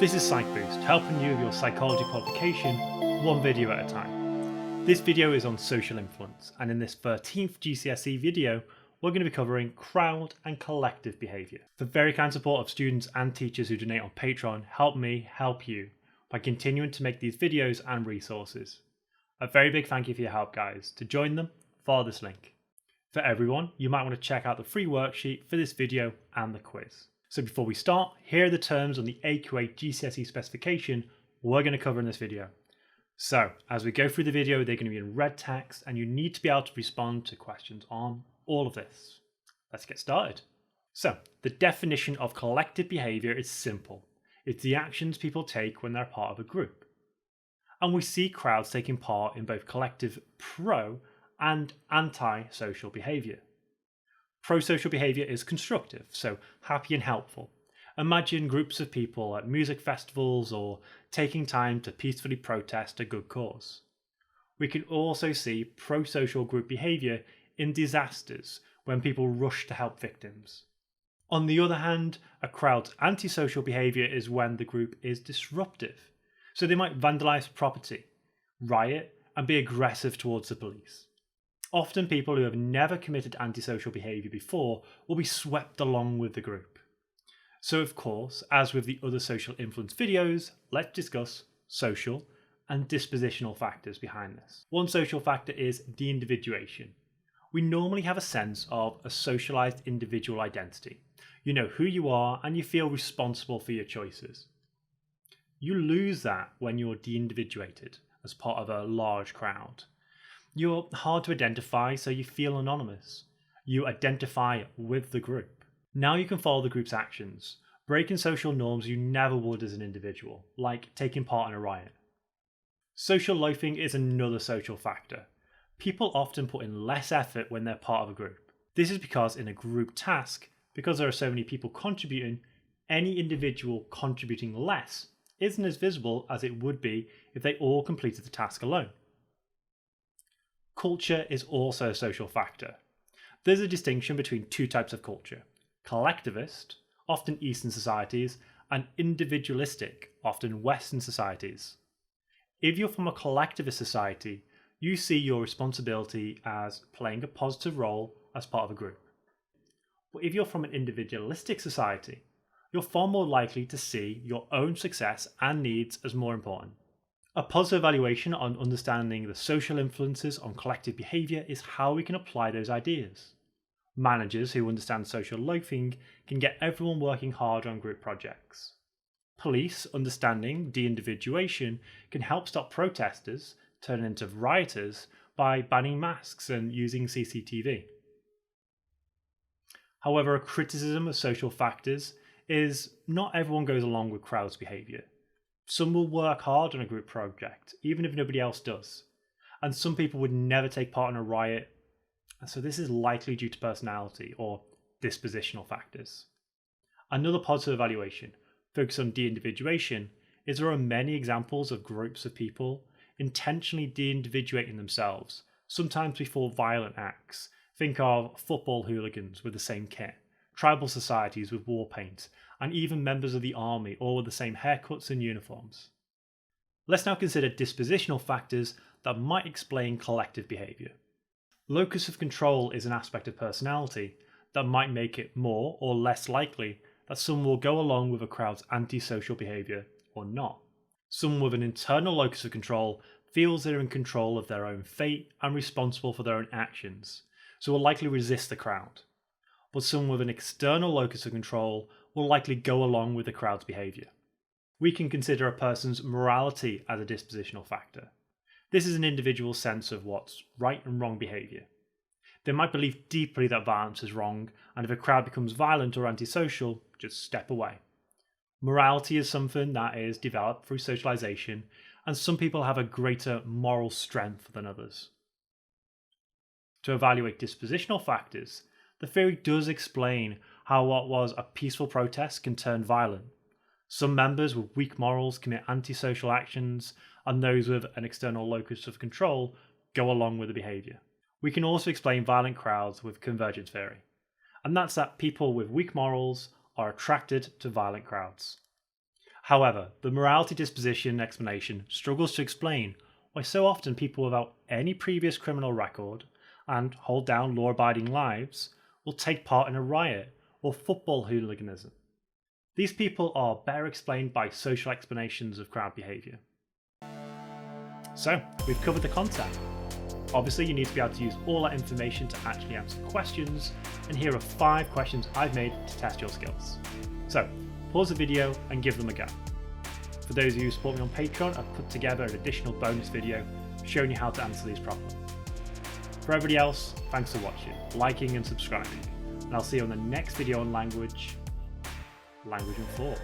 This is PsychBoost, helping you with your psychology qualification, one video at a time. This video is on social influence, and in this 13th GCSE video, we're going to be covering crowd and collective behaviour. The very kind support of students and teachers who donate on Patreon help me help you by continuing to make these videos and resources. A very big thank you for your help, guys. To join them, follow this link. For everyone, you might want to check out the free worksheet for this video and the quiz. So before we start, here are the terms on the AQA GCSE specification we're going to cover in this video. So as we go through the video, they're going to be in red text and you need to be able to respond to questions on all of this. Let's get started. So the definition of collective behaviour is simple. It's the actions people take when they're part of a group. And we see crowds taking part in both collective pro and anti-social behaviour. Pro-social behaviour is constructive, so happy and helpful. Imagine groups of people at music festivals or taking time to peacefully protest a good cause. We can also see pro-social group behaviour in disasters when people rush to help victims. On the other hand, a crowd's antisocial behaviour is when the group is disruptive, so they might vandalise property, riot, and be aggressive towards the police. Often people who have never committed antisocial behaviour before will be swept along with the group. So of course, as with the other social influence videos, let's discuss social and dispositional factors behind this. One social factor is de-individuation. We normally have a sense of a socialised individual identity. You know who you are and you feel responsible for your choices. You lose that when you're de-individuated as part of a large crowd. You're hard to identify, so you feel anonymous. You identify with the group. Now you can follow the group's actions, breaking social norms you never would as an individual, like taking part in a riot. Social loafing is another social factor. People often put in less effort when they're part of a group. This is because in a group task, because there are so many people contributing, any individual contributing less isn't as visible as it would be if they all completed the task alone. Culture is also a social factor. There's a distinction between two types of culture: collectivist, often Eastern societies, and individualistic, often Western societies. If you're from a collectivist society, you see your responsibility as playing a positive role as part of a group. But if you're from an individualistic society, you're far more likely to see your own success and needs as more important. A positive evaluation on understanding the social influences on collective behaviour is how we can apply those ideas. Managers who understand social loafing can get everyone working hard on group projects. Police understanding de-individuation can help stop protesters turning into rioters by banning masks and using CCTV. However, a criticism of social factors is not everyone goes along with crowds' behaviour. Some will work hard on a group project, even if nobody else does. And some people would never take part in a riot, and so this is likely due to personality or dispositional factors. Another positive evaluation, focused on de-individuation, is there are many examples of groups of people intentionally de-individuating themselves, sometimes before violent acts. Think of football hooligans with the same kit, tribal societies with war paint, and even members of the army, all with the same haircuts and uniforms. Let's now consider dispositional factors that might explain collective behaviour. Locus of control is an aspect of personality that might make it more or less likely that someone will go along with a crowd's antisocial behaviour or not. Someone with an internal locus of control feels they're in control of their own fate and responsible for their own actions, so will likely resist the crowd. But someone with an external locus of control will likely go along with the crowd's behaviour. We can consider a person's morality as a dispositional factor. This is an individual's sense of what's right and wrong behaviour. They might believe deeply that violence is wrong, and if a crowd becomes violent or antisocial, just step away. Morality is something that is developed through socialisation, and some people have a greater moral strength than others. To evaluate dispositional factors, the theory does explain how what was a peaceful protest can turn violent. Some members with weak morals commit antisocial actions, and those with an external locus of control go along with the behaviour. We can also explain violent crowds with convergence theory, and that's that people with weak morals are attracted to violent crowds. However, the morality disposition explanation struggles to explain why so often people without any previous criminal record and hold down law-abiding lives will take part in a riot or football hooliganism. These people are better explained by social explanations of crowd behaviour. So, we've covered the content. Obviously, you need to be able to use all that information to actually answer questions, and here are 5 questions I've made to test your skills. So, pause the video and give them a go. For those of you who support me on Patreon, I've put together an additional bonus video showing you how to answer these problems. For everybody else, thanks for watching, liking and subscribing, and I'll see you on the next video on language and thought.